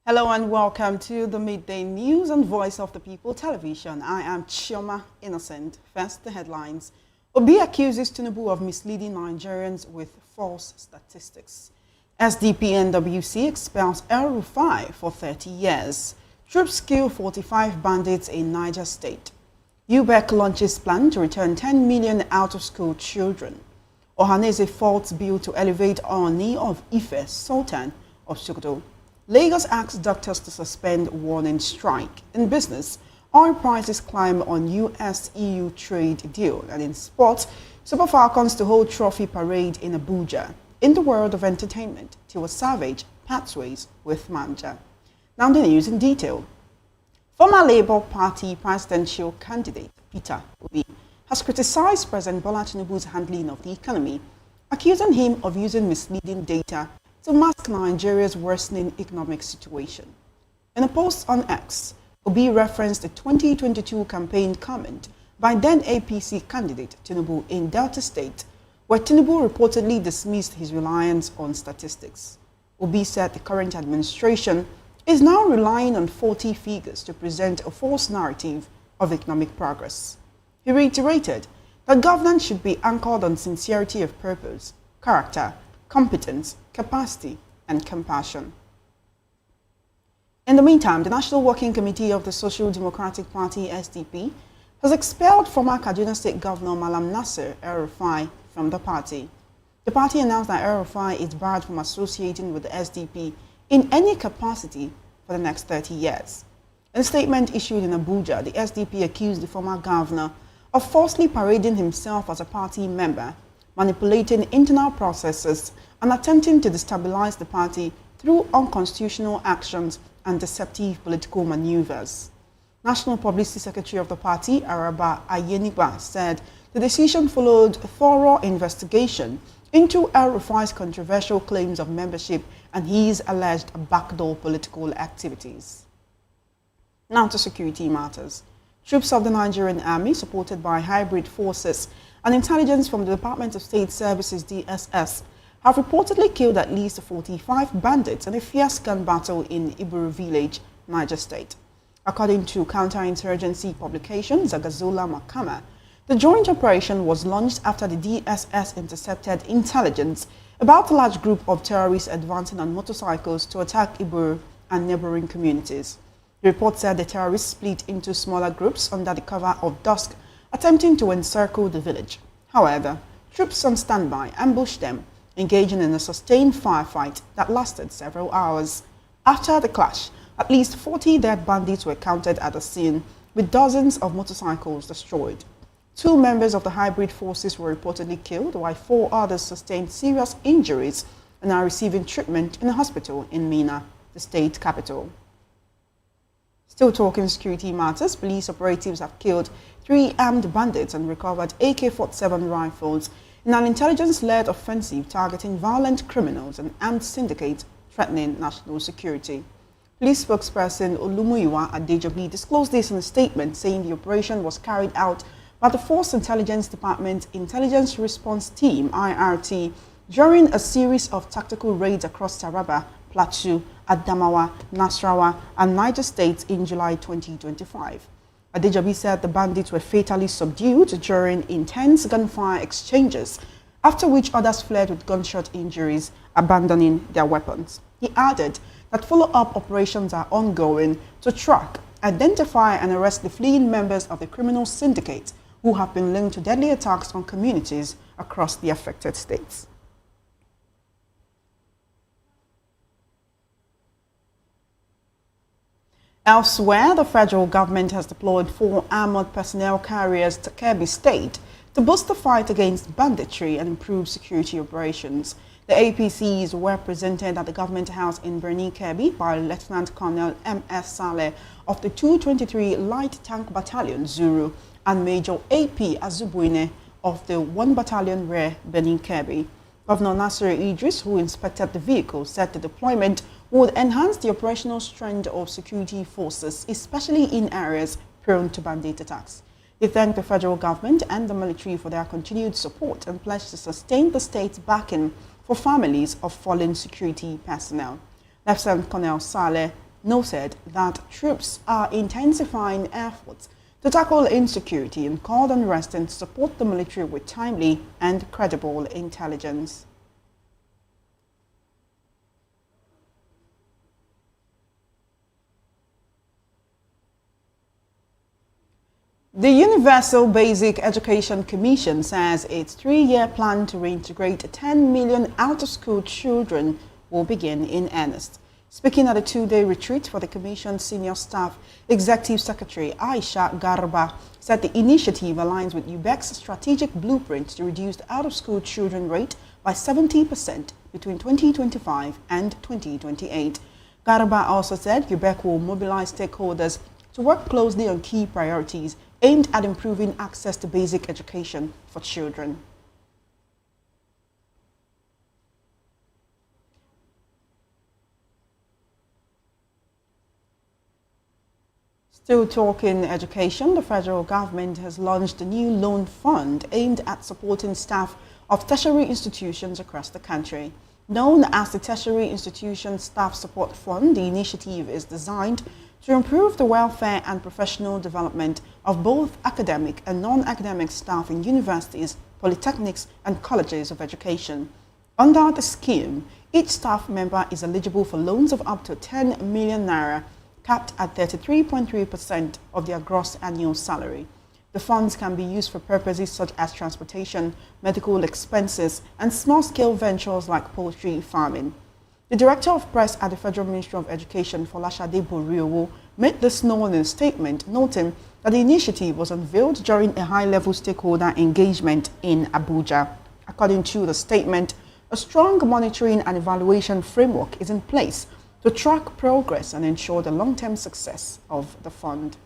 Hello and welcome to the Midday News on Voice of the People television. I am Chioma Innocent. First, the headlines. Obi accuses Tinubu of misleading Nigerians with false statistics. SDP NWC expels El Rufai for 30 years. Troops kill 45 bandits in Niger State. UBEC launches plan to return 10 million out-of-school children. Ohaneze faults bill to elevate Oni of Ife, Sultan of Sokoto. Lagos asks doctors to suspend warning strike. In business, oil prices climb on US-EU trade deal. And in sports, Super Falcons to hold trophy parade in Abuja. In the world of entertainment, Tiwa Savage parts ways with Manja. Now the news in detail. Former Labour Party presidential candidate Peter Obi has criticized President Bola Tinubu's handling of the economy, accusing him of using misleading data to mask Nigeria's worsening economic situation. In a post on X, Obi referenced a 2022 campaign comment by then APC candidate Tinubu in Delta State, where Tinubu reportedly dismissed his reliance on statistics. Obi said the current administration is now relying on faulty figures to present a false narrative of economic progress. He reiterated that governance should be anchored on sincerity of purpose, character, competence, capacity, and compassion. In the meantime, the National Working Committee of the Social Democratic Party, SDP, has expelled former Kaduna State Governor Malam Nasir El-Rufai from the party. The party announced that El-Rufai is barred from associating with the SDP in any capacity for the next 30 years. In a statement issued in Abuja, the SDP accused the former governor of falsely parading himself as a party member, manipulating internal processes, and attempting to destabilize the party through unconstitutional actions and deceptive political maneuvers. National Publicity Secretary of the party, Araba Ayenigba, said the decision followed a thorough investigation into El-Rufai's controversial claims of membership and his alleged backdoor political activities. Now to security matters. Troops of the Nigerian Army, supported by hybrid forces and intelligence from the Department of State Services (DSS), have reportedly killed at least 45 bandits in a fierce gun battle in Iburu village, Niger State. According to counterinsurgency publication Zagazola Makama, the joint operation was launched after the DSS intercepted intelligence about a large group of terrorists advancing on motorcycles to attack Iburu and neighboring communities. The report said the terrorists split into smaller groups under the cover of dusk, attempting to encircle the village. However, troops on standby ambushed them, engaging in a sustained firefight that lasted several hours. After the clash, at least 40 dead bandits were counted at the scene, with dozens of motorcycles destroyed. 2 members of the hybrid forces were reportedly killed, while 4 others sustained serious injuries and are receiving treatment in a hospital in Minna, the state capital. Still talking security matters, police operatives have killed 3 armed bandits and recovered AK-47 rifles in an intelligence-led offensive targeting violent criminals and armed syndicates threatening national security. Police spokesperson Olumuyiwa Adejobi disclosed this in a statement, saying the operation was carried out by the Force Intelligence Department Intelligence Response Team (IRT) during a series of tactical raids across Taraba, Plateau, Adamawa, Nasarawa, and Niger States in July 2025. Adejobi said the bandits were fatally subdued during intense gunfire exchanges, after which others fled with gunshot injuries, abandoning their weapons. He added that follow-up operations are ongoing to track, identify, and arrest the fleeing members of the criminal syndicate who have been linked to deadly attacks on communities across the affected states. Elsewhere, the federal government has deployed 4 armored personnel carriers to Kebbi State to boost the fight against banditry and improve security operations. The APCs were presented at the Government House in Birni Kebbi by Lieutenant Colonel M.S. Saleh of the 223 Light Tank Battalion, Zuru, and Major A.P. Azubuine of the 1 Battalion Rare, Birni Kebbi. Governor Nasir Idris, who inspected the vehicle, said the deployment would enhance the operational strength of security forces, especially in areas prone to bandit attacks. He thanked the federal government and the military for their continued support and pledged to sustain the state's backing for families of fallen security personnel. Lieutenant Colonel Saleh noted that troops are intensifying efforts to tackle insecurity and called on residents to support the military with timely and credible intelligence. The Universal Basic Education Commission says its three-year plan to reintegrate 10 million out-of-school children will begin in earnest. Speaking at a two-day retreat for the Commission's senior staff, Executive Secretary Aisha Garba said the initiative aligns with UBEC's strategic blueprint to reduce the out-of-school children rate by 70% between 2025 and 2028. Garba also said UBEC will mobilize stakeholders to work closely on key priorities aimed at improving access to basic education for children. Still talking education, the federal government has launched a new loan fund aimed at supporting staff of tertiary institutions across the country. Known as the Tertiary Institution Staff Support Fund, the initiative is designed to improve the welfare and professional development of both academic and non-academic staff in universities, polytechnics, and colleges of education. Under the scheme, each staff member is eligible for loans of up to 10 million naira, capped at 33.3% of their gross annual salary. The funds can be used for purposes such as transportation, medical expenses, and small-scale ventures like poultry farming. The Director of Press at the Federal Ministry of Education, Folashade Boriowo, made this known in a statement, noting that the initiative was unveiled during a high-level stakeholder engagement in Abuja. According to the statement, a strong monitoring and evaluation framework is in place to track progress and ensure the long-term success of the fund.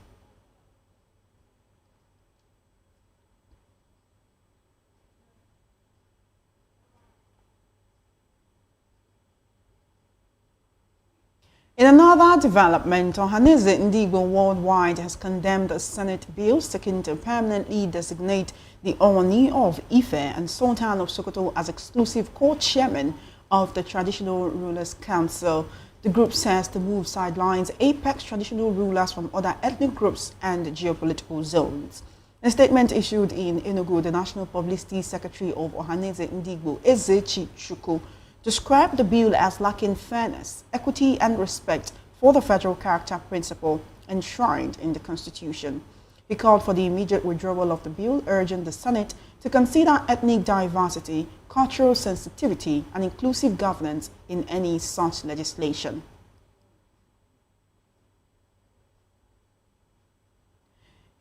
In another development, Ohanaeze Ndigbo Worldwide has condemned a Senate bill seeking to permanently designate the Ooni of Ife and Sultan of Sokoto as exclusive co-chairman of the Traditional Rulers Council. The group says the move sidelines apex traditional rulers from other ethnic groups and geopolitical zones. In a statement issued in Enugu, the National Publicity Secretary of Ohanaeze Ndigbo, Ezechi Chukwu, described the bill as lacking fairness, equity, and respect for the federal character principle enshrined in the Constitution. He called for the immediate withdrawal of the bill, urging the Senate to consider ethnic diversity, cultural sensitivity, and inclusive governance in any such legislation.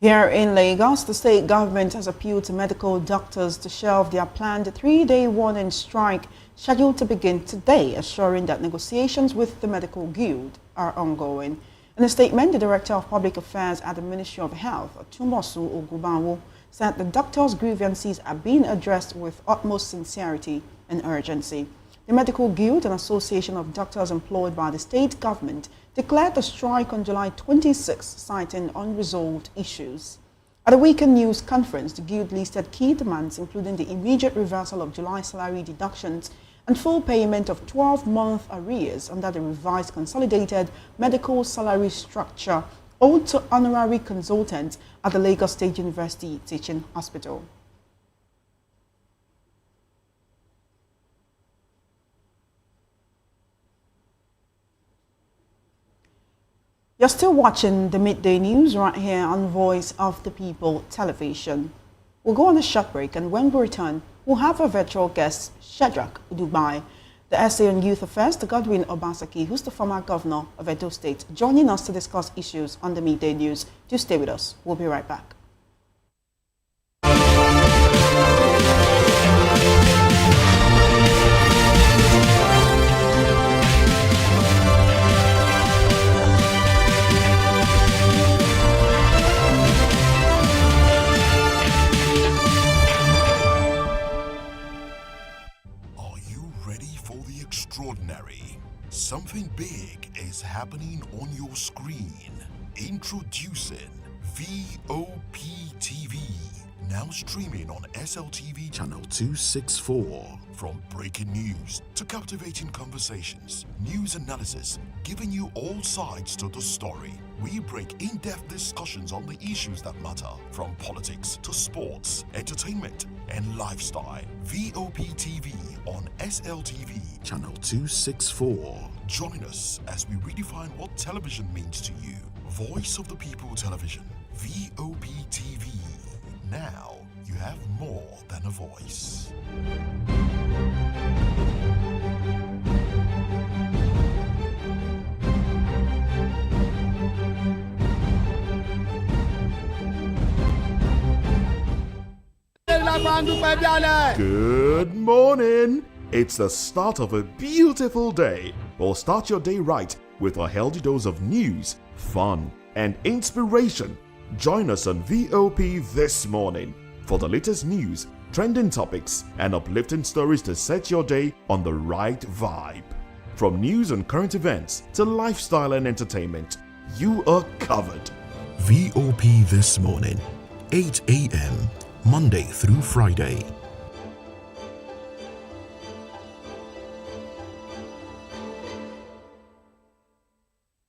Here in Lagos, the state government has appealed to medical doctors to shelve their planned three-day warning strike scheduled to begin today, assuring that negotiations with the medical guild are ongoing. In a statement, the Director of Public Affairs at the Ministry of Health, Tumosu Ogubanwo, said the doctors' grievances are being addressed with utmost sincerity and urgency. The Medical Guild, an association of doctors employed by the state government, declared the strike on July 26, citing unresolved issues. At a weekend news conference, the Guild listed key demands, including the immediate reversal of July salary deductions and full payment of 12-month arrears under the revised consolidated medical salary structure owed to honorary consultants at the Lagos State University Teaching Hospital. You're still watching the Midday News right here on Voice of the People television. We'll go on a short break, and when we return, we'll have our virtual guest, Shadrach Dubai, the essay on youth affairs, the Godwin Obasaki, who's the former governor of Edo State, joining us to discuss issues on the Midday News. Do stay with us. We'll be right back. Extraordinary. Something big is happening on your screen. Introducing VOP TV, Now streaming on SLTV channel 264. From breaking news to captivating conversations, news analysis, giving you all sides to the story. We break in-depth discussions on the issues that matter, from politics to sports, entertainment, and lifestyle. VOP TV on SLTV channel 264. Join us as we redefine what television means to you. Voice of the People Television, VOP TV. Now you have more than a voice. Good morning. It's the start of a beautiful day. Well, start your day right with a healthy dose of news, fun, and inspiration. Join us on VOP this morning for the latest news, trending topics, and uplifting stories to set your day on the right vibe. From news and current events to lifestyle and entertainment, you are covered. VOP this morning, 8 a.m., Monday through Friday.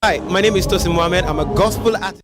Hi, my name is Tosin Mohammed. I'm a gospel artist.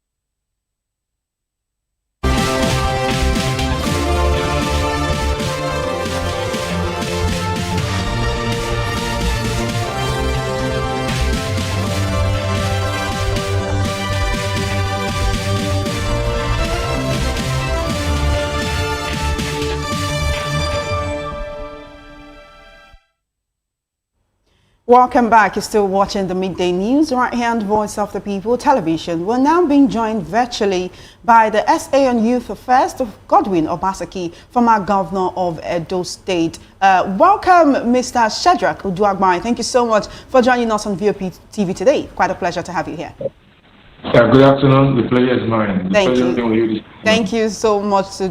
Welcome back. You're still watching the Midday News right here on Voice of the People Television. We're now being joined virtually by the SA on Youth Affairs of Godwin Obaseki, former governor of Edo State. Welcome, Mr. Shadrach Uduagbai. Thank you so much for joining us on VOP TV today. Quite a pleasure to have you here. Good afternoon. The pleasure is mine. Thank you so much for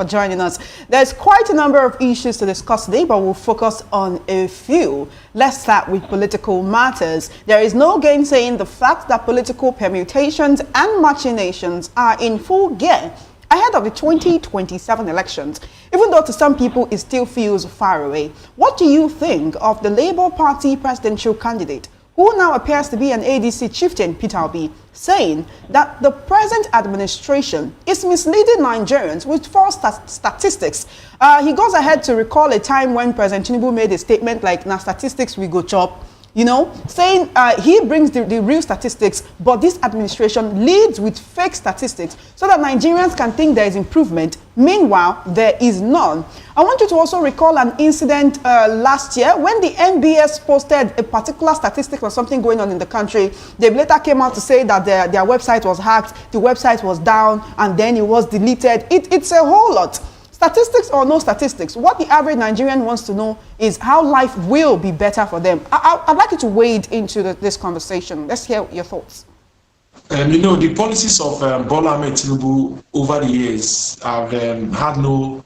joining us. There's quite a number of issues to discuss today, but we'll focus on a few. Let's start with political matters. There is no gainsaying the fact that political permutations and machinations are in full gear ahead of the 2027 elections, even though to some people it still feels far away. What do you think of the Labour Party presidential candidate, who now appears to be an ADC chieftain, Peter Obi, saying that the present administration is misleading Nigerians with false statistics? He goes ahead to recall a time when President Tinubu made a statement like, "Na statistics we go chop," you know, saying he brings the real statistics, but this administration leads with fake statistics so that Nigerians can think there is improvement. Meanwhile, there is none. I want you to also recall an incident last year when the NBS posted a particular statistic on something going on in the country. They later came out to say that their website was hacked, the website was down, and then it was deleted. It's a whole lot. Statistics or no statistics, what the average Nigerian wants to know is how life will be better for them. I'd like you to wade into this conversation. Let's hear your thoughts. You know, the policies of Bola Ahmed Tinubu over the years have had no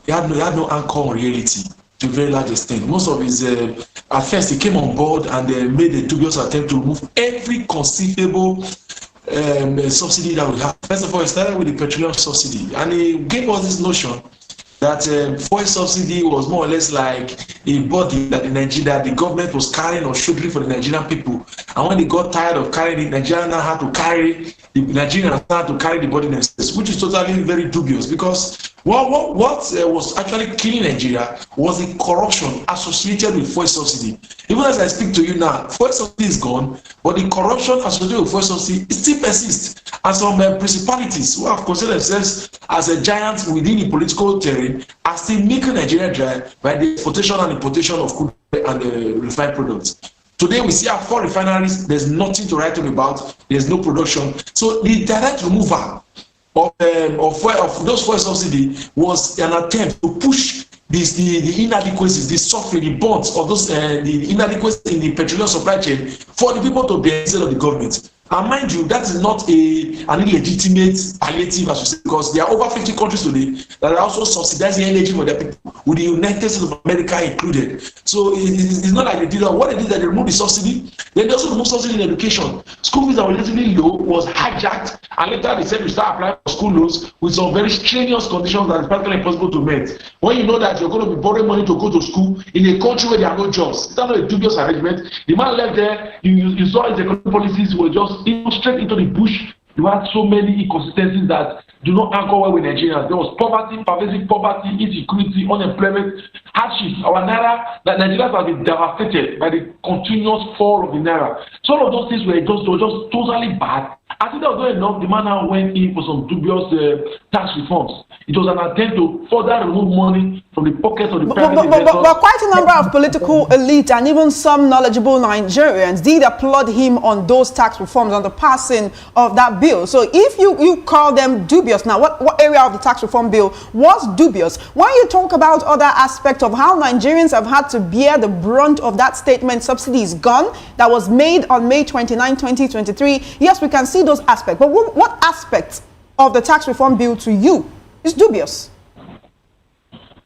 anchor on reality to a very large extent. Most of his, at first he came on board and made a dubious attempt to remove every conceivable subsidy that we have. First of all, it started with the petroleum subsidy, and he gave us this notion that fuel subsidy was more or less like a body that the government was carrying or shouldering for the Nigerian people. And when they got tired of carrying it, Nigerians now had to carry the body themselves, which is totally very dubious, because what was actually killing Nigeria was the corruption associated with fuel subsidy. Even as I speak to you now, fuel subsidy is gone, but the corruption associated with fuel subsidy still persists. And some principalities who have considered themselves as a giant within the political terrain are still making Nigeria dry by the exportation and importation of crude and refined products. Today we see our 4 refineries, there's nothing to write home about, there's no production. So the direct removal of those fuel subsidy was an attempt to push the inadequacies, the suffering, the bonds of those the inadequacies in the petroleum supply chain for the people to bear instead of the government. And mind you, that is not an illegitimate palliative, as you say, because there are over 50 countries today that are also subsidizing energy for their people, with the United States of America included. So it's not like they did that. What they did is that they removed the subsidy. Then they also removed subsidy in education. School fees that were relatively low was hijacked, and later they said we start applying for school loans with some very strenuous conditions that is practically impossible to meet. When you know that you're going to be borrowing money to go to school in a country where there are no jobs, it's not a dubious arrangement. The man left there, you saw his economic policies were just straight into the bush. You had so many inconsistencies that do not anchor well with Nigerians. There was poverty, pervasive poverty, insecurity, unemployment, hardships. Our naira, that Nigerians have been devastated by the continuous fall of the naira. So all of those things were just totally bad. I think that was not enough. The man now went in for some dubious tax reforms. It was an attempt to further remove money from the pockets of the private investors. But quite a number of political elites and even some knowledgeable Nigerians did applaud him on those tax reforms, on the passing of that bill. So if you call them dubious, now what area of the tax reform bill was dubious? When you talk about other aspects of how Nigerians have had to bear the brunt of that statement, subsidy is gone, that was made on May 29, 2023, yes, we can see those aspects. But what aspects of the tax reform bill to you is dubious?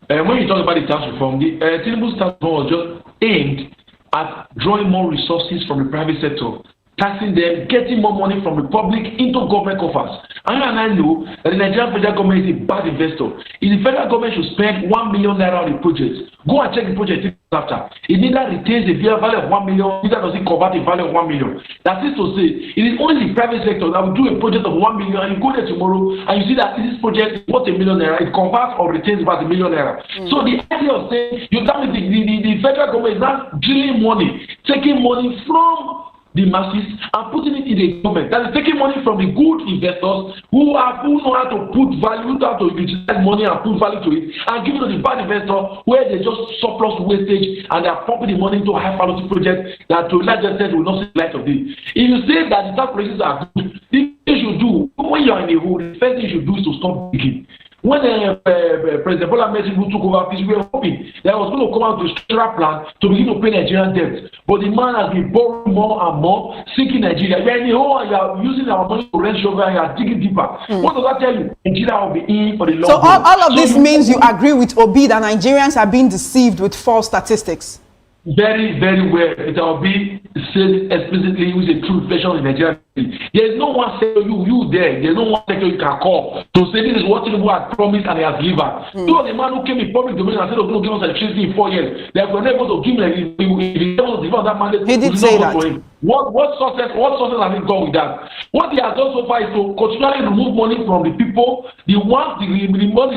When you talk about the tax reform, the Tinubu's tax reform was just aimed at drawing more resources from the private sector, taxing them, getting more money from the public into government coffers. And I know that the Nigerian federal government is a bad investor. If the federal government should spend 1 million naira on the project, go and check the project after. It neither retains the value of 1 million, neither does it convert the value of 1 million. That is to say, it is only the private sector that will do a project of 1 million, and you go there tomorrow and you see that this project is worth 1 million naira, it converts or retains about 1 million naira. So the idea of saying, you tell me the federal government is not drilling money, taking money from the masses and putting it in the government. That is taking money from the good investors who know how to put value, who know how to utilize money and put value to it, and giving to the bad investor where they just surplus wastage and they are pumping the money into high quality projects that to a large extent will not see the light of day. If you say that the tax policies are good, the thing you should do when you are in a hole, the first thing you should do is to stop digging. When President Bola Tinubu took over, we were hoping that was going to come out with a structural plan to begin to pay Nigerian debt. But the man has been borrowing more and more, sinking Nigeria. You are in the hole and you are using our money to rent shovel and you are digging deeper. What does that tell you? Nigeria will be in for the long run. So all of this means you agree with Obi that Nigerians are being deceived with false statistics? Very, very well. It will be said explicitly with a true reflection in Nigeria. There is no one sector you there. There is no one sector you can call to say this is what Tinubu had promised and he has delivered. You are the man who came in public domain and said, "Oh, give us electricity in 4 years." Therefore, never to give him that mandate. He did say that. What sources have he gone with that? What he has done so far is to continually remove money from the people. The money,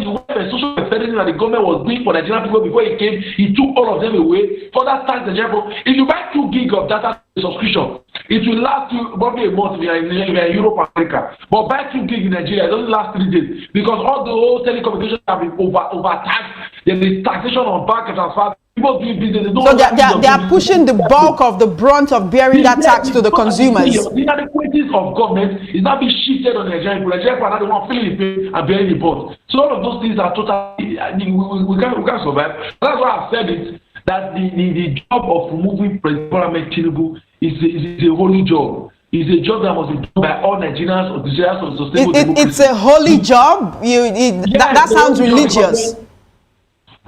the social expenditure that the government was doing for Nigerian people before he came, he took all of them away. For that tax, if you buy 2 gig of data subscription, it will last you probably a month if you are in Europe and Africa. But buy 2 gig in Nigeria, it doesn't last 3 days because all the whole telecommunications have been overtaxed. There is taxation on bank transfer. People doing business. So they are pushing the bulk of the brunt of bearing that tax to the consumers. The inadequacies of government is not being shifted on Nigerian people. Nigerian people are not the one feeling the pain and bearing the brunt. So all of those things are totally. I mean, we can't survive. That's why I've said it. That the job of removing President Bola Tinubu is a holy job. It's a job that must be done by all Nigerians or desirous of sustainable democracy. It's a holy job? That sounds religious.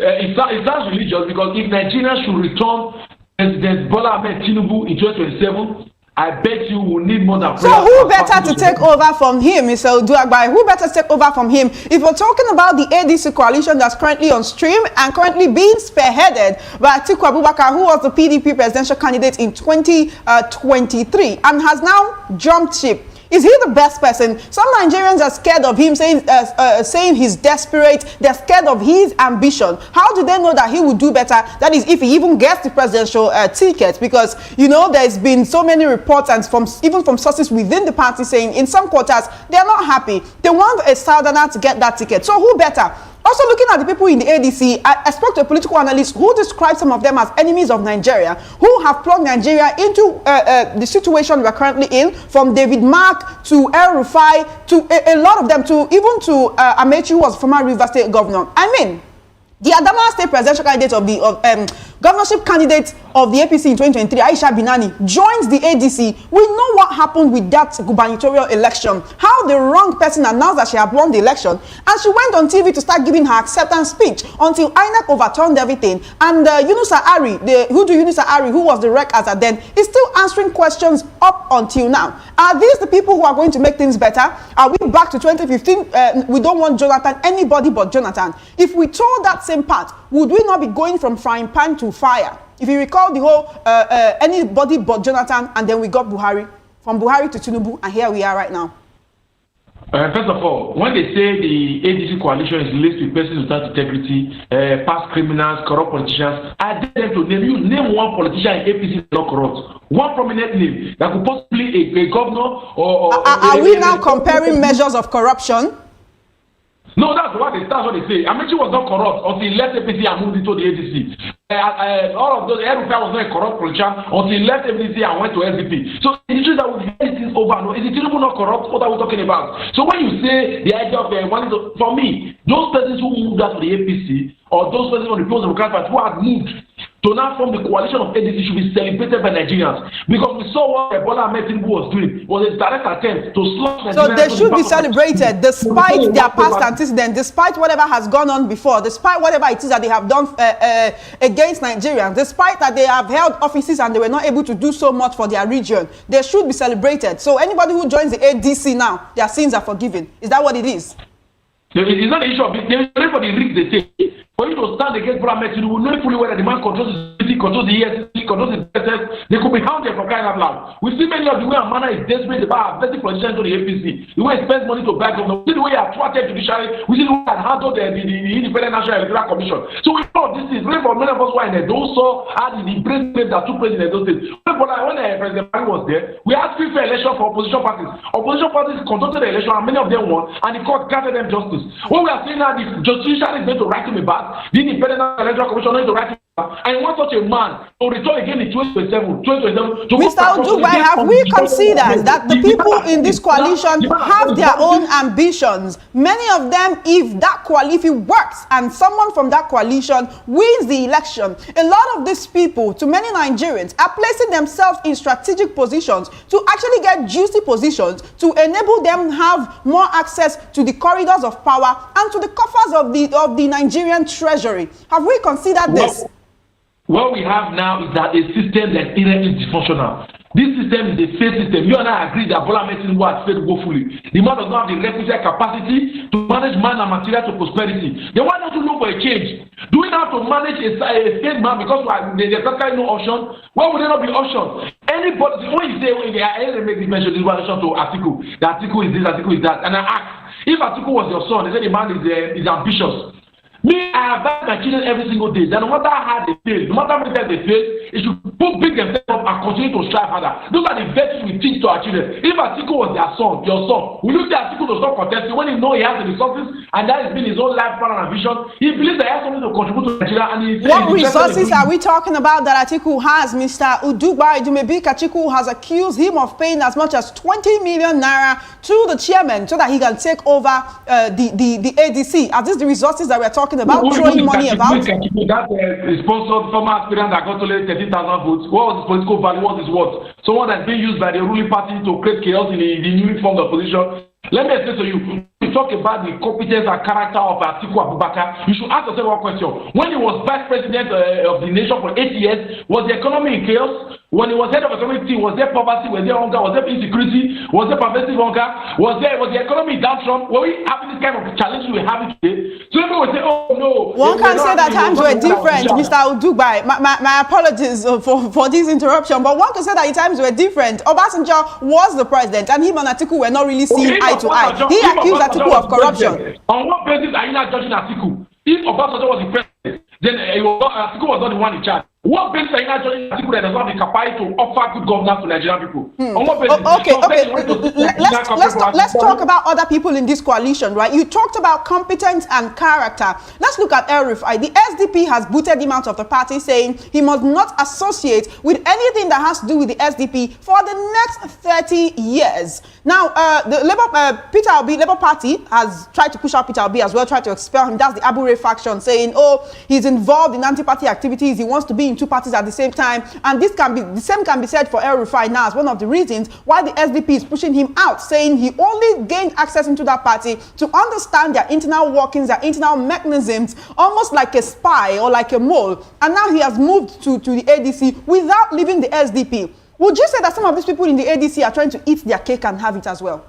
It sounds religious because if Nigerians should return President Bola Tinubu in 2027, I bet you will need more than prayer. So who better to take over from him, Mr. Oduagbai? Who better to take over from him? If we're talking about the ADC coalition that's currently on stream and currently being spearheaded by Atiku Abubakar, who was the PDP presidential candidate in 2023 and has now jumped ship. Is he the best person? Some Nigerians are scared of him, saying he's desperate. They're scared of his ambition. How do they know that he will do better? That is, if he even gets the presidential ticket. Because, you know, there's been so many reports and even from sources within the party saying in some quarters, they're not happy. They want a southerner to get that ticket. So who better? Also, looking at the people in the ADC, I spoke to a political analyst who described some of them as enemies of Nigeria, who have plugged Nigeria into the situation we're currently in, from David Mark to El Rufai to a lot of them, even to Amechi, who was former River State governor. I mean, the Adamawa State presidential candidate governorship candidate of the APC in 2023, Aisha Binani, joins the ADC. We know what happened with that gubernatorial election, how the wrong person announced that she had won the election, and she went on TV to start giving her acceptance speech until INEC overturned everything. And Yunusa Ari, Yunusa Ari, who was the rec as at then, is still answering questions up until now. Are these the people who are going to make things better? Are we back to 2015? We don't want Jonathan, anybody but Jonathan. If we told that same path, would we not be going from frying pan to fire? If you recall the whole anybody but Jonathan, and then we got Buhari, from Buhari to Tinubu, and here we are right now. First of all, when they say the ADC coalition is laced with persons without integrity, past criminals, corrupt politicians, I dare them to name one politician in APC not corrupt. One prominent name that could possibly a governor or are we now comparing measures of corruption? No, that's what they say. Amechi was not corrupt until he left APC and moved into the ADC. All of those, Erufai was not a corrupt politician until he left APC and went to SDP. So it's true that we hear things over and over. Is the Tinubu not corrupt? What are we talking about? So when you say the idea of for me, those persons who moved out to the APC or those persons on the People's Democratic Party who had moved to now form the coalition of ADC should be celebrated by Nigerians, because we saw what Bola Ahmed Tinubu was doing was a direct attempt to slaughter Nigerians. So they should be celebrated despite their past antecedents, despite whatever has gone on before, despite whatever it is that they have done against Nigerians, despite that they have held offices and they were not able to do so much for their region. They should be celebrated. So anybody who joins the ADC now, their sins are forgiven. Is that what it is? It's not the issue of it. They're ready for the risk they take. For you to stand against Bola Ahmed Tinubu, knowing fully well that the man controls the city, controls the ESC, controls the business, they could be hounded for crying out loud. We see many of the way a manner is desperate about vetting politicians to the APC, the way he spends money to buy government, we see the way he attracted judiciary, we see the way he handled the Independent National Electoral Commission. So we know this is really for many of us who are in those saw how the brain that took place in those states. When President Buhari was there, we asked free fair election for opposition parties. Opposition parties conducted the election and many of them won, and the court granted them justice. What we are saying now, the judiciary is going to write him a back. The Independent Electoral Commission is going to write him a back. And you want such a man to return again in 2027. Mr. Odubai, have we considered that the people in this coalition have their own ambitions? Many of them, if it works and someone from that coalition wins the election, a lot of these people, to many Nigerians, are placing themselves in strategic positions to actually get juicy positions to enable them have more access to the corridors of power and to the coffers of the Nigerian treasury. Have we considered this? What we have now is that a system that is dysfunctional. This system is a failed system. You and I agree that Bola Ahmed Tinubu has failed woefully. The man does not have the requisite capacity to manage man and material to prosperity. Then why don't you look for a change? Do we have to manage a failed man because there's practically no option? Why would there not be option? Anybody, when you say, I make this mention, this relation to Atiku. The Atiku is this, Atiku is that. And I ask, if Atiku was your son, they say the man is ambitious. Me, I have that my children every single day. That no matter how they fail, no matter how many times they fail, it should pick themselves up and continue to strive harder. Those are the virtues we teach to our children. If Atiku was their son, your son, will you tell Atiku to stop contesting when he knows he has the resources and that has been his own life plan and ambition? He believes that he has something to contribute to Nigeria. And what resources are we talking about that Atiku has? Mr. Udubai Dumebi Kachiku has accused him of paying as much as 20 million naira to the chairman so that he can take over the ADC. Are these the resources that we're talking about, throwing money about? That sponsored former aspirant that got only 13,000 votes. What was his political value? What was his worth? Someone that's being used by the ruling party to create chaos in the newly formed opposition. Let me explain to you. We talk about the competence and character of Atiku Abubakar. You should ask yourself one question. When he was vice president of the nation for 8 years, was the economy in chaos? When he was head of economic team, was there poverty? Was there hunger? Was there insecurity? Was there pervasive hunger? Was the economy downturn? Were we having this kind of challenge we have today? So people will say, oh no. One can say that times were different, Mr. Udubai. My apologies for this interruption, but one can say that times were different. Obasanjo was the president, and him and Atiku were not really seeing eye to eye. He accused Atiku of corruption. On what basis are you not judging Atiku? If Obasanjo was the president, then Atiku was not the one in charge. What basis are you not judging Atiku that does not have the capacity to offer good governance to Nigerian people? On what basis? Let's talk about other people in this coalition, right? You talked about competence and character. Let's look at El-Rufai. The SDP has booted him out of the party, saying he must not associate with anything that has to do with the SDP for the next 30 years. Now, the Peter Obi, Labour Party, has tried to push out Peter Obi as well, tried to expel him. That's the Abure faction, saying, oh, he's involved in anti-party activities. He wants to be in two parties at the same time. And the same can be said for El-Rufai now as one of the reasons why the SDP is pushing him out, saying he only gained access into that party to understand their internal workings, their internal mechanisms, almost like a spy or like a mole. And now he has moved to the ADC without leaving the SDP. Would you say that some of these people in the ADC are trying to eat their cake and have it as well?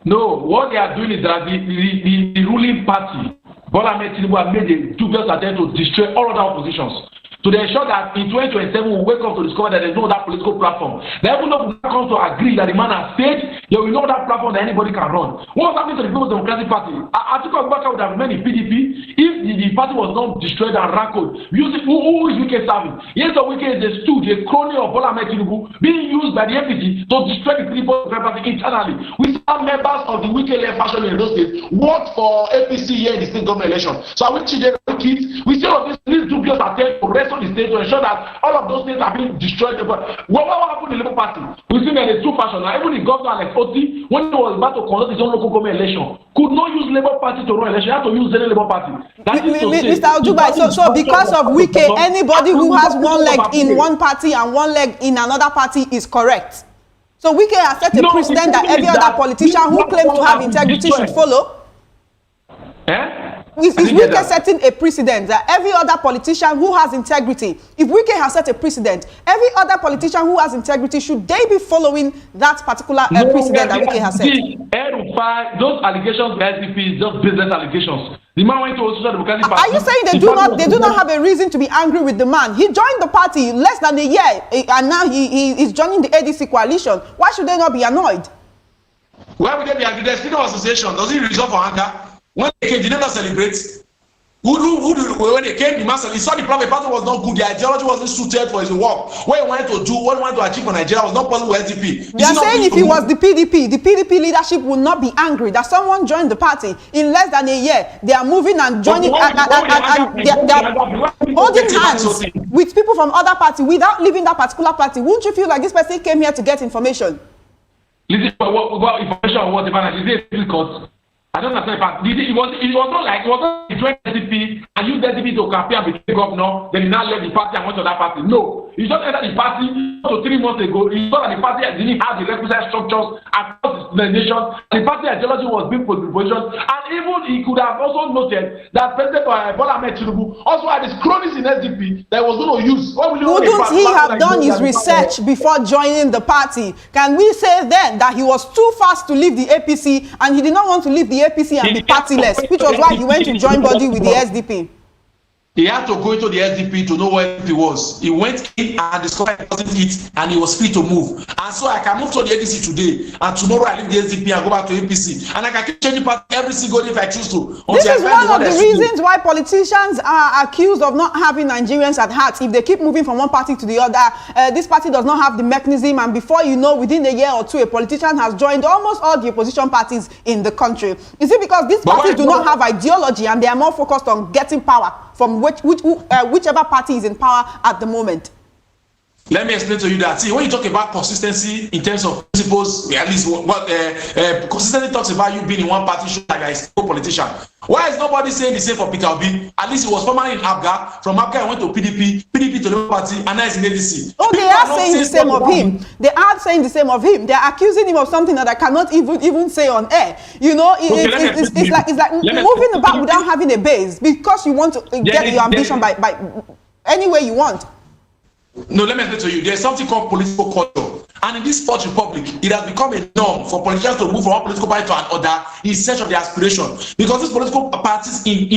No, what they are doing is that the ruling party, Bola Ahmed Tinubu, have made a dubious attempt to destroy all other oppositions. To ensure that in 2027 we'll wake up to discover that there's no other political platform. That even though we come to agree that the man has said there will be no other platform that anybody can run. What's happening to the People's Democratic Party? Atiku Abubakar would have remained in PDP if the party was not destroyed and rankled. Who is Wike serving? Yes, the Wike is a stooge, a crony of Bola Ahmed Tinubu being used by the APC to destroy the People's Democratic Party internally. We saw members of the Wike-led faction in those states work for APC here in the state government election. So are we children, kids? We see all this dubious attempt to rest the state to ensure that all of those things are being destroyed. But what happened in the Labour Party? We've seen that in two fashions. Now, even the governor Alex Oti, when he was about to conduct his own local government election, could not use Labour Party to run election. He had to use the Labour Party. Mr. Ojubai, so because of Wike, anybody who has one leg in one party and one leg in another party is correct. So Wike has set a precedent that every other politician who claims to have integrity should follow. Is Wike setting a precedent that every other politician who has integrity, if Wike has set a precedent, every other politician who has integrity, should they be following that particular precedent that Wike has set? Those allegations by SDP is just business allegations. The man went to Social Democratic Party. Are you saying they do not have a reason to be angry with the man? He joined the party less than a year, and now he is joining the ADC coalition. Why should they not be annoyed? Why would they be angry? There's freedom of association. Does it result for anger? When they came, they never celebrate. When they came, he saw the private party was not good. The ideology wasn't suited for his work. What he wanted to do, what he wanted to achieve for Nigeria was not possible with SDP. They are saying if it was the PDP leadership would not be angry that someone joined the party in less than a year. They are moving and joining and they are holding hands with people from other parties without leaving that particular party. Wouldn't you feel like this person came here to get information? Listen, what information or what? Is it difficult? I don't understand. It was not like it was not joined SDP and used SDP to campaign and became governor. Then he now left the party and went to that party. No, he just entered the party 3 months ago. He saw that the party didn't have the requisite structures across the nation. The party ideology was being positioned, and even he could have also noted that President Bola Ahmed Tinubu also had his cronies in SDP that he was going to use. Wouldn't he have done his research before joining the party? Can we say then that he was too fast to leave the APC and he did not want to leave the APC and be partyless, which was why he went to join body with the SDP? He had to go into the SDP to know where he was. He went in and discovered he wasn't it, and he was free to move. And so I can move to the ADC today, and tomorrow I leave the SDP and go back to APC, and I can keep changing party every single day if I choose to. This is one of the reasons why politicians are accused of not having Nigerians at heart. If they keep moving from one party to the other, this party does not have the mechanism, and before you know, within a year or two, a politician has joined almost all the opposition parties in the country. Is it because these parties do not have ideology and they are more focused on getting power from whichever party is in power at the moment? Let me explain to you that. See, when you talk about consistency in terms of principles, at least what consistency talks about you being in one party, shows like a stable politician. Why is nobody saying the same for Peter Obi? At least he was formerly in ABGA. From ABGA, he went to PDP to the party, and now he's in ADC. Oh, they are saying the same of him. They are saying the same of him. They are accusing him of something that I cannot even say on air. You know, it's like moving about without having a base because you want to get your ambition by any way you want. No, let me explain to you. There's something called political culture. And in this fourth republic, it has become a norm for politicians to move from one political party to another in search of their aspiration. Because these political parties in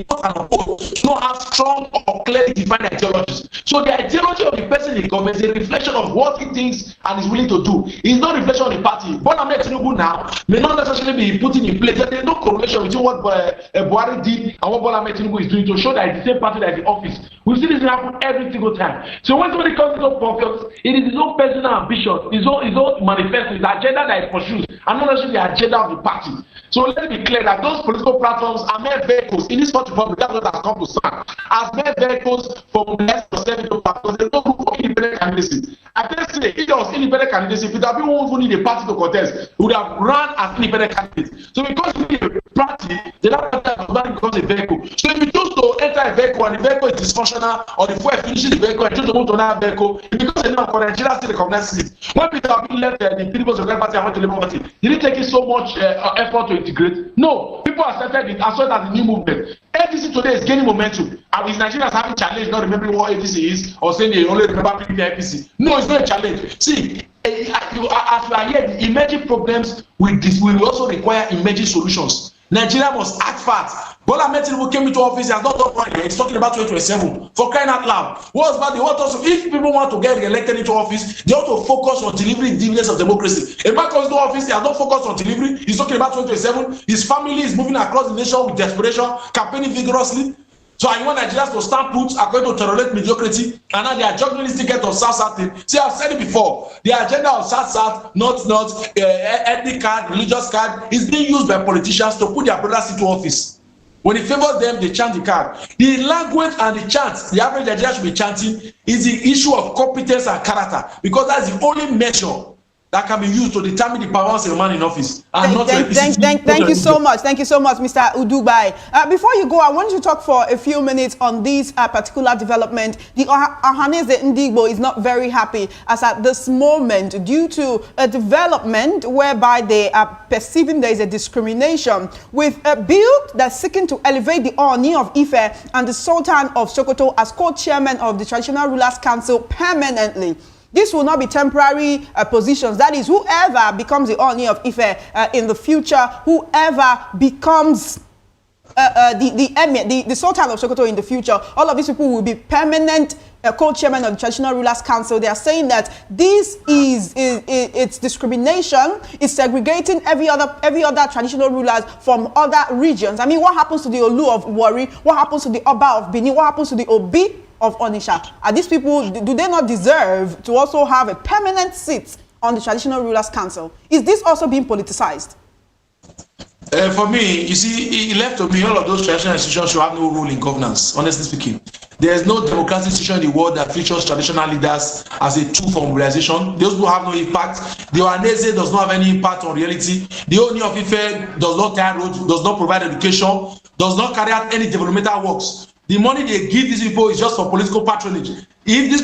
both and opposed do not have strong or clearly defined ideologies. So the ideology of the person in government is a reflection of what he thinks and is willing to do. It's not a reflection of the party. Bola Ahmed Tinubu now may not necessarily be putting in place. There is no correlation between what Buhari did and what Bola Ahmed Tinubu is doing to show that it's the same party that is in office. We see this happen every single time. So when somebody comes into office, it is his own personal ambition, his own manifesto, his agenda that he pursues, and not necessarily the agenda of the party. So let me be clear that those political platforms are mere vehicles in this fourth republic. That's what has come to stand as mere vehicles for less to serve into power. There's no room for independent candidacy. I can say if there was independent candidacy, Peter Obi won't even need a party to contest. He would have run as independent candidate. So because we need a party, the party becomes a vehicle. So if you choose to enter a vehicle vehicle and the vehicle is dysfunctional, or the fuel finishes the vehicle and choose to move to another vehicle, because they know Nigeria still recognizes it. When Peter Obi left the People's Democratic Party and went to Labour Party, did it take it so much effort to integrate? No. People accepted it as well as the new movement. ADC today is gaining momentum. And is Nigerians having challenge not remembering what ADC is, or saying they only remember PDP APC? No, it's not a challenge. See, as you are here, the emerging problems will also require emerging solutions. Nigeria must act fast. Bola Ahmed Tinubu came into office, he has not done one year. He's talking about 2027. For crying out loud. What's about the what also? If people want to get re-elected into office, they ought to focus on delivering dividends of democracy. If man comes to office, he has not focused on delivery. He's talking about 2027. His family is moving across the nation with desperation, campaigning vigorously. So I want Nigerians to stand put according to tolerate mediocrity, and now they are juggling this ticket of South thing. See, I've said it before. The agenda of South, not ethnic card, religious card, is being used by politicians to put their brothers into office. When it favors them, they chant the card. The language and the chant, the average Nigerian should be chanting, is the issue of competence and character, because that's the only measure that can be used to determine the powers of a man in office. Thank you so much. Thank you so much, Mr. Udubai. Before you go, I want you to talk for a few minutes on this particular development. The Ohaneze Ndigbo is not very happy as at this moment due to a development whereby they are perceiving there is a discrimination with a bill that's seeking to elevate the Oni of Ife and the Sultan of Sokoto as co-chairman of the Traditional Rulers Council permanently. This will not be temporary positions. That is, whoever becomes the Oni of Ife in the future, whoever becomes the Emir, the Sultan of Sokoto in the future, all of these people will be permanent co-chairman of the Traditional Rulers Council. They are saying that this is it's discrimination. It's segregating every other traditional rulers from other regions. I mean, what happens to the Olu of Warri? What happens to the Oba of Benin? What happens to the Obi of Onisha? Are these people, do they not deserve to also have a permanent seat on the Traditional Rulers Council? Is this also being politicized? For me, you see, it left to me, all of those traditional institutions should have no role in governance, honestly speaking. There is no democratic institution in the world that features traditional leaders as a tool for mobilization. Those who have no impact. The Ohaneze does not have any impact on reality. The Oni of Ife does not tie roads, does not provide education, does not carry out any developmental works. The money they give these people is just for political patronage. If these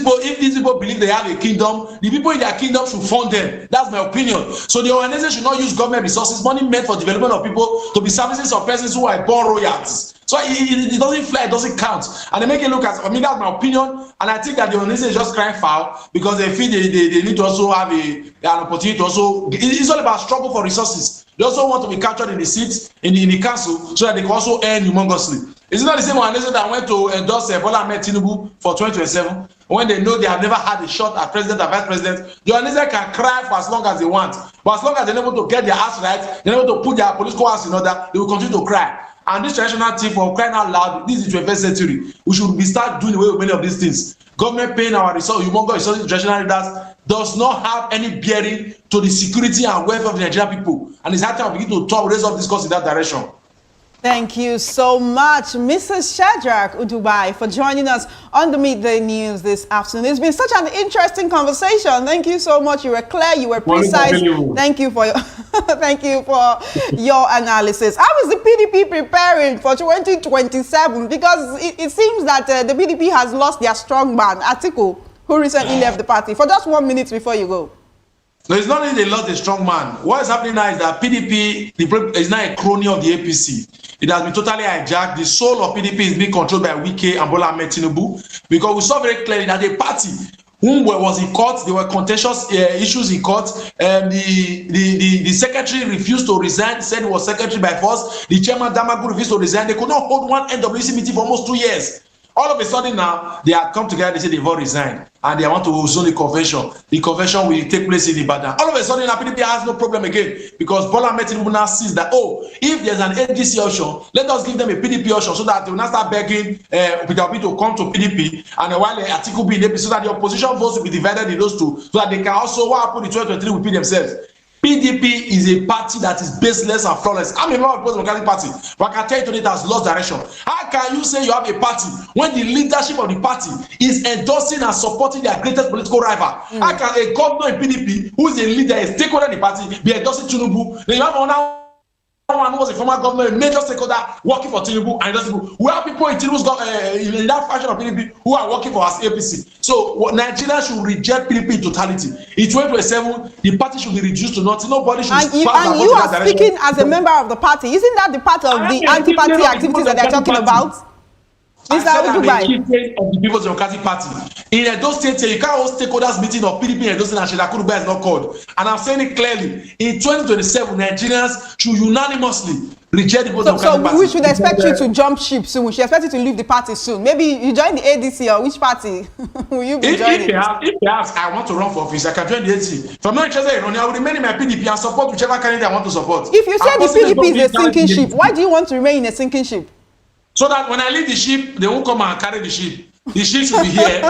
people believe they have a kingdom, the people in their kingdom should fund them. That's my opinion. So the organization should not use government resources, money meant for development of people, to be services of persons who are born royalties. So it doesn't fly, it doesn't count. And they make it look as, I mean, that's my opinion. And I think that the organization is just crying foul because they feel they need to also have an opportunity to also, it's all about struggle for resources. They also want to be captured in the seats, in the council, so that they can also earn humongously. Is it not the same organization that went to endorse Bola Ahmed Tinubu for 2027 when they know they have never had a shot at president and vice president? The organization can cry for as long as they want, but as long as they're able to get their ass right, they're able to put their political house in order, they will continue to cry. And this traditional thing, for crying out loud, this is the 21st century. We should start doing away with many of these things. Government paying our resources, humongous resources to traditional leaders does not have any bearing to the security and welfare of the Nigerian people. And it's hard time to begin to raise up discourse in that direction. Thank you so much, Mrs. Shadrach Udubai, for joining us on the Midday News this afternoon. It's been such an interesting conversation. Thank you so much. You were clear, you were precise. Thank you for your thank you for your analysis. How is the PDP preparing for 2027? Because it seems that the PDP has lost their strong man, Atiku, who recently left the party. For just 1 minute before you go. No, it's not that they lost a strong man. What is happening now is that PDP is now a crony of the APC. It has been totally hijacked. The soul of PDP is being controlled by Wike and Bola Ahmed Tinubu, because we saw very clearly that the party whom was in court, there were contentious issues in court. The secretary refused to resign, said he was secretary by force. The chairman Damagu refused to resign. They could not hold one NWC meeting for almost 2 years. All of a sudden now, they have come together, they say they've all resigned, and they want to zone the convention. The convention will take place in Ibadan. All of a sudden, now PDP has no problem again, because Bola Ahmed Tinubu now sees that, oh, if there's an ADC option, let us give them a PDP option so that they will not start begging Peter Obi to come to PDP, and while Atiku be in APC, so that the opposition votes will be divided in those two, so that they can also, what happened in 2023 repeat themselves. PDP is a party that is baseless and flawless. I'm a member of the Democratic Party, but I can tell you today it has lost direction. How can you say you have a party when the leadership of the party is endorsing and supporting their greatest political rival? How can a governor in PDP, who is a leader, a stakeholder in the party, be endorsing Tinubu? Then you have another Someone who was a former governor, a major stakeholder working for Tinubu and those people. We have people in Tinubu's in that faction of PDP who are working for us APC. So Nigeria should reject PDP in totality. In 2027, the party should be reduced to nothing. Nobody should And you are speaking as a member of the party. Isn't that the part of the anti-party activities that they're talking about? I said I'm a chieftain of the People's Democratic Party. In Edo State, you can't hold stakeholders meeting of PDP in Edo State and Shedakuruba is not called. And I'm saying it clearly. In 2027, Nigerians should unanimously reject the People's Democratic Party. So we should expect you to jump ship soon. We should expect you to leave the party soon. Maybe you join the ADC or which party will you be joining? If perhaps I want to run for office, I can join the ADC. If I'm not interested in running, I will remain in my PDP and support whichever candidate I want to support. If you say the PDP is a sinking ship, why do you want to remain in a sinking ship? So that when I leave the ship, they won't come and carry the ship. The ship should be here,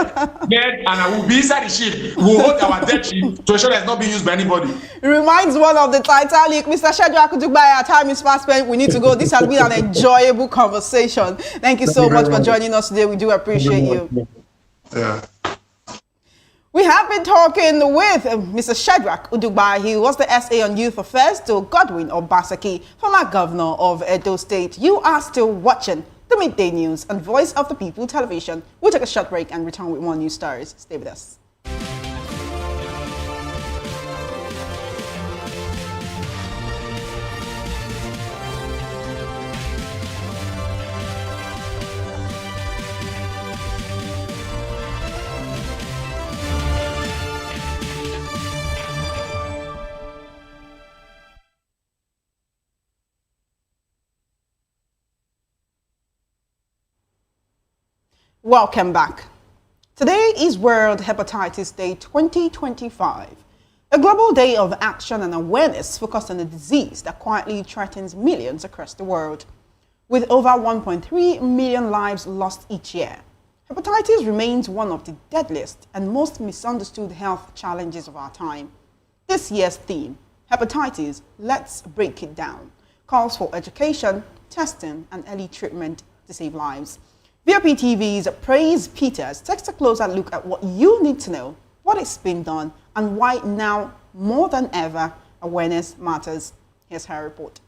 dead, and I will be inside the ship. We will hold our dead ship to ensure that it's not being used by anybody. It reminds one of the Titanic. Mr. Shadrach Udugbai, our time is fast spent. We need to go. This has been an enjoyable conversation. Thank you so much for joining us today. We do appreciate you. Yeah. We have been talking with Mr. Shadrach Udugbai. He was the SA on Youth Affairs to Godwin Obaseki, former governor of Edo State. You are still watching the Midday News and Voice of the People television. We'll take a short break and return with more news stories. Stay with us. Welcome back. Today is World Hepatitis Day 2025, a global day of action and awareness focused on a disease that quietly threatens millions across the world. With over 1.3 million lives lost each year, hepatitis remains one of the deadliest and most misunderstood health challenges of our time. This year's theme, Hepatitis, Let's Break It Down, calls for education, testing, and early treatment to save lives. VOP TV's Praise Peters takes a closer look at what you need to know, what is being done, and why now more than ever awareness matters. Here's her report.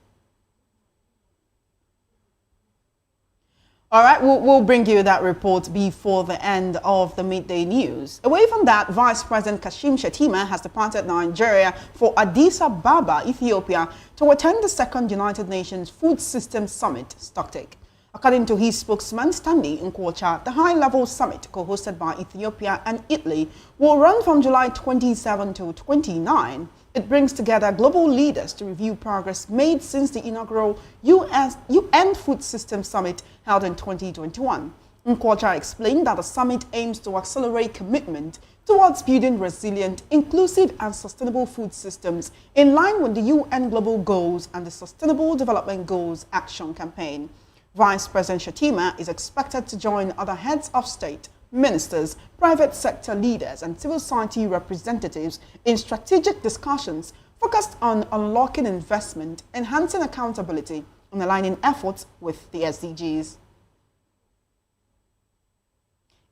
All right, we'll bring you that report before the end of the midday news. Away from that, Vice President Kashim Shettima has departed Nigeria for Addis Ababa, Ethiopia, to attend the second United Nations Food Systems Summit, Stocktake. According to his spokesman, Stanley Nkwocha, the high-level summit, co-hosted by Ethiopia and Italy, will run from July 27 to 29. It brings together global leaders to review progress made since the inaugural UN Food Systems Summit held in 2021. Nkwocha explained that the summit aims to accelerate commitment towards building resilient, inclusive, and sustainable food systems in line with the UN Global Goals and the Sustainable Development Goals Action Campaign. Vice President Shettima is expected to join other heads of state, ministers, private sector leaders, and civil society representatives in strategic discussions focused on unlocking investment, enhancing accountability, and aligning efforts with the SDGs.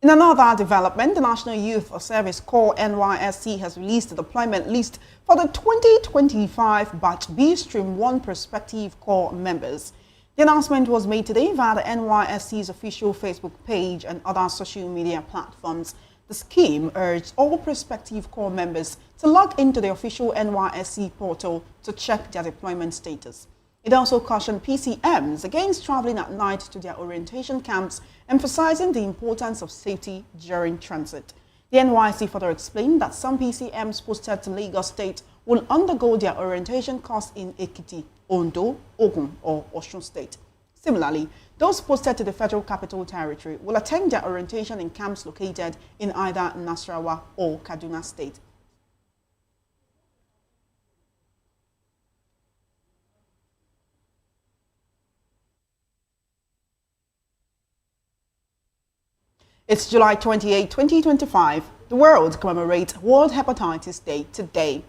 In another development, the National Youth Service Corps NYSC has released the deployment list for the 2025 Batch B Stream 1 prospective Corps members. The announcement was made today via the NYSC's official Facebook page and other social media platforms. The scheme urged all prospective Corps members to log into the official NYSC portal to check their deployment status. It also cautioned PCMs against traveling at night to their orientation camps, emphasizing the importance of safety during transit. The NYSC further explained that some PCMs posted to Lagos State will undergo their orientation course in Ekiti, Ondo, Ogun, or Osun State. Similarly, those posted to the Federal Capital Territory will attend their orientation in camps located in either Nasarawa or Kaduna State. It's July 28, 2025. The world commemorates World Hepatitis Day today.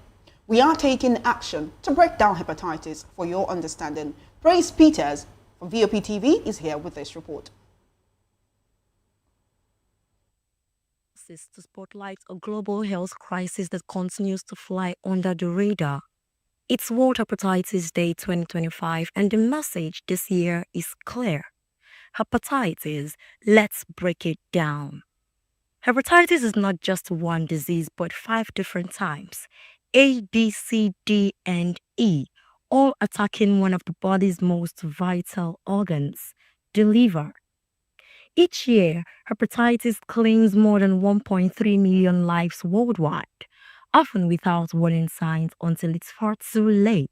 We are taking action to break down hepatitis for your understanding. Praise Peters from VOP TV is here with this report. To spotlight a global health crisis that continues to fly under the radar. It's World Hepatitis Day 2025, and the message this year is clear. Hepatitis, let's break it down. Hepatitis is not just one disease, but 5 different types: A, B, C, D, and E, all attacking one of the body's most vital organs, the liver. Each year, hepatitis claims more than 1.3 million lives worldwide, often without warning signs until it's far too late.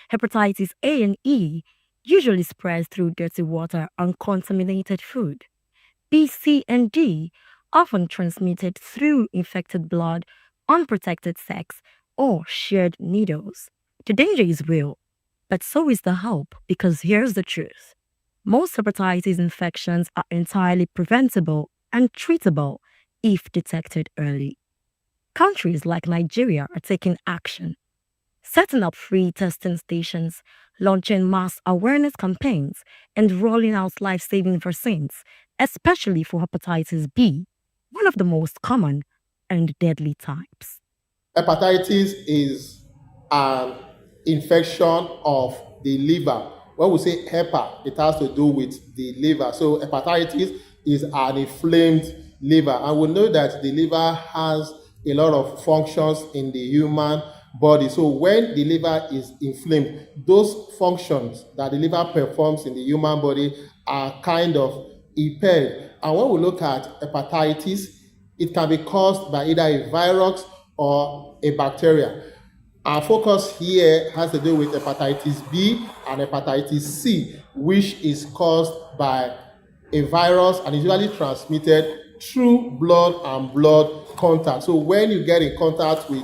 Hepatitis A and E usually spreads through dirty water and contaminated food. B, C, and D often transmitted through infected blood, unprotected sex, or shared needles. The danger is real, but so is the hope, because here's the truth. Most hepatitis infections are entirely preventable and treatable if detected early. Countries like Nigeria are taking action, setting up free testing stations, launching mass awareness campaigns, and rolling out life-saving vaccines, especially for hepatitis B, one of the most common and deadly types. Hepatitis is an infection of the liver. When we say hepa, it has to do with the liver. So hepatitis is an inflamed liver. And we know that the liver has a lot of functions in the human body. So when the liver is inflamed, those functions that the liver performs in the human body are kind of impaired. And when we look at hepatitis, it can be caused by either a virus or a bacteria. Our focus here has to do with hepatitis B and hepatitis C, which is caused by a virus and is usually transmitted through blood and blood contact. So when you get in contact with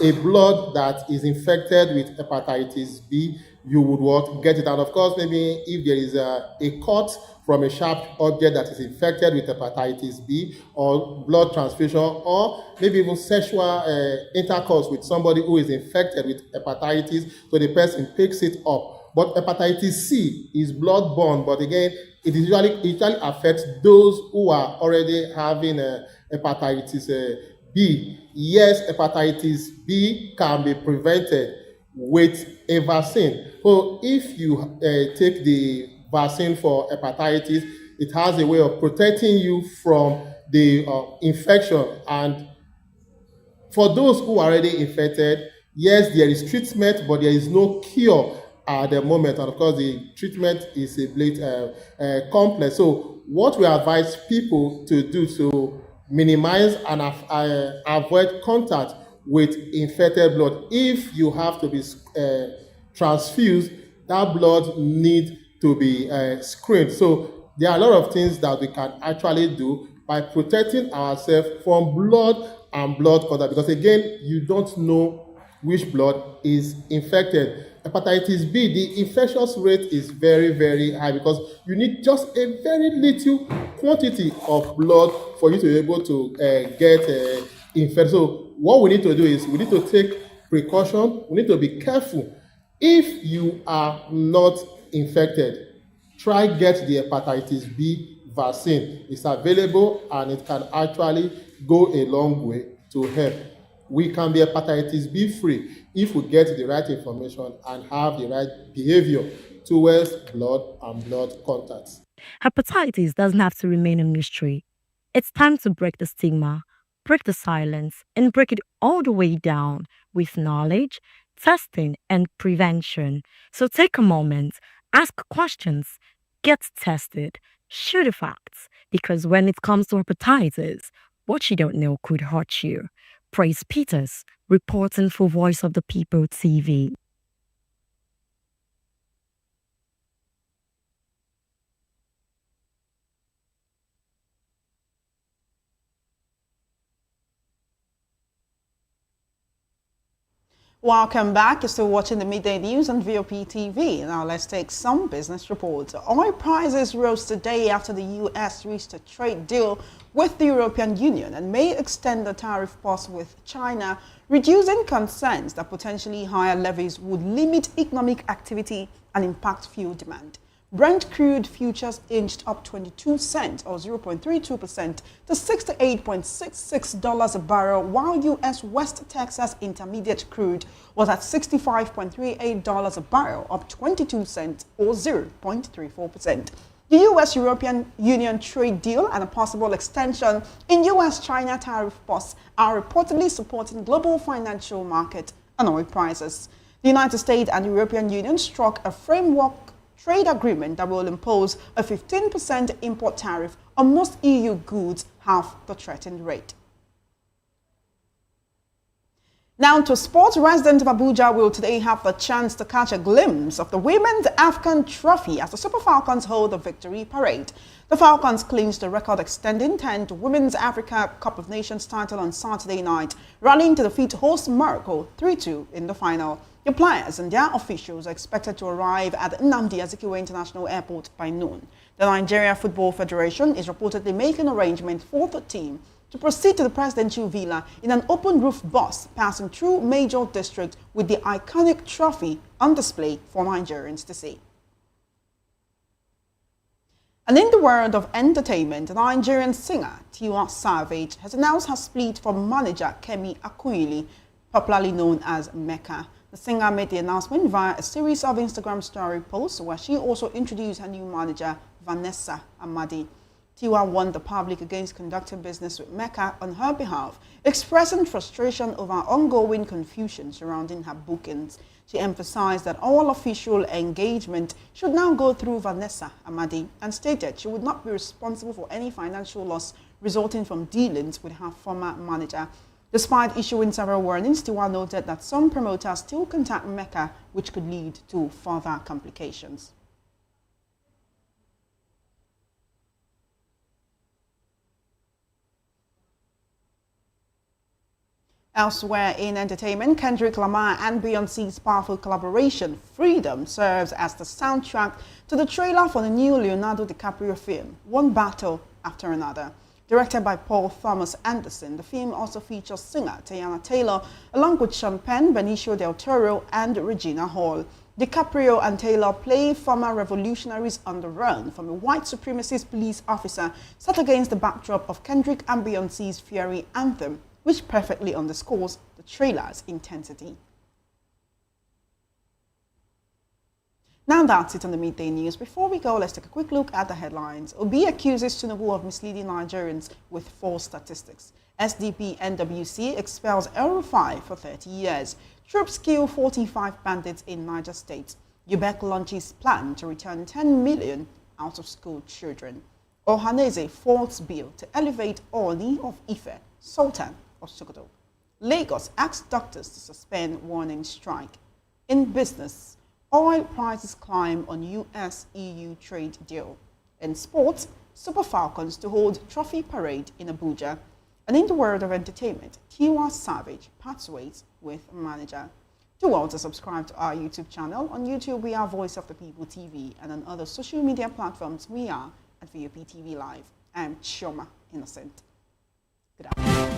a blood that is infected with hepatitis B, you would what get it. And of course, maybe if there is a cut from a sharp object that is infected with hepatitis B, or blood transfusion, or maybe even sexual intercourse with somebody who is infected with hepatitis, so the person picks it up. But hepatitis C is blood-borne, but again, it usually affects those who are already having hepatitis B. Yes, hepatitis B can be prevented with a vaccine. So if you take the vaccine for hepatitis, it has a way of protecting you from the infection. And for those who are already infected, yes, there is treatment, but there is no cure at the moment. And of course, the treatment is a bit complex. So what we advise people to do to minimize and avoid contact with infected blood. If you have to be transfused, that blood needs to be screened. So there are a lot of things that we can actually do by protecting ourselves from blood and blood contact, because again, you don't know which blood is infected. Hepatitis B, the infectious rate is very, very high, because you need just a very little quantity of blood for you to be able to get infected. So what we need to do is we need to take precaution. We need to be careful. If you are not infected, try get the hepatitis B vaccine. It's available and it can actually go a long way to help. We can be hepatitis B free if we get the right information and have the right behavior towards blood and blood contacts. Hepatitis doesn't have to remain a mystery. It's time to break the stigma, break the silence, and break it all the way down with knowledge, testing, and prevention. So take a moment, ask questions, get tested, share the facts, because when it comes to hepatitis, what you don't know could hurt you. Praise Peters, reporting for Voice of the People TV. Welcome back. You're still watching the Midday News on VOP TV. Now let's take some business reports. Oil prices rose today after the U.S. reached a trade deal with the European Union and may extend the tariff pause with China, reducing concerns that potentially higher levies would limit economic activity and impact fuel demand. Brent crude futures inched up 22 cents or 0.32% to $68.66 a barrel, while U.S. West Texas Intermediate crude was at $65.38 a barrel, up 22 cents or 0.34%. The U.S.-European Union trade deal and a possible extension in U.S.-China tariff costs are reportedly supporting global financial market and oil prices. The United States and the European Union struck a framework trade agreement that will impose a 15% import tariff on most EU goods, half the threatened rate. Now to sports, residents of Abuja will today have the chance to catch a glimpse of the Women's African Trophy as the Super Falcons hold the victory parade. The Falcons clinched the record-extending 10th Women's Africa Cup of Nations title on Saturday night, rallying to defeat host Morocco 3-2 in the final. The players and their officials are expected to arrive at Nnamdi Azikiwe International Airport by noon. The Nigeria Football Federation is reportedly making arrangements for the team to proceed to the presidential villa in an open-roof bus passing through major districts with the iconic trophy on display for Nigerians to see. And in the world of entertainment, the Nigerian singer Tiwa Savage has announced her split from manager Kemi Akunyili, popularly known as Mecca. The singer made the announcement via a series of Instagram story posts where she also introduced her new manager, Vanessa Amadi. Tiwa warned the public against conducting business with Mecca on her behalf, expressing frustration over ongoing confusion surrounding her bookings. She emphasized that all official engagement should now go through Vanessa Amadi and stated she would not be responsible for any financial loss resulting from dealings with her former manager. Despite issuing several warnings, Tiwa noted that some promoters still contact Mecca, which could lead to further complications. Elsewhere in entertainment, Kendrick Lamar and Beyoncé's powerful collaboration, Freedom, serves as the soundtrack to the trailer for the new Leonardo DiCaprio film, One Battle After Another. Directed by Paul Thomas Anderson, the film also features singer Teyana Taylor, along with Sean Penn, Benicio del Toro, and Regina Hall. DiCaprio and Taylor play former revolutionaries on the run from a white supremacist police officer set against the backdrop of Kendrick and Beyoncé's Fury anthem, which perfectly underscores the trailer's intensity. Now that's it on the Midday News. Before we go, let's take a quick look at the headlines. Obi accuses Tinubu of misleading Nigerians with false statistics. SDP NWC expels El-Rufai for 30 years. Troops kill 45 bandits in Niger State. UBEC launches plan to return 10 million out-of-school children. Ohaneze forwards bill to elevate Oni of Ife, Sultan of Sokoto. Lagos asks doctors to suspend warning strike. In business, oil prices climb on US-EU trade deal. In sports, Super Falcons to hold trophy parade in Abuja. And in the world of entertainment, Tiwa Savage parts ways with manager. Do also subscribe to our YouTube channel. On YouTube, we are Voice of the People TV, and on other social media platforms, we are at VOP TV Live. I am Chioma Innocent. Good afternoon.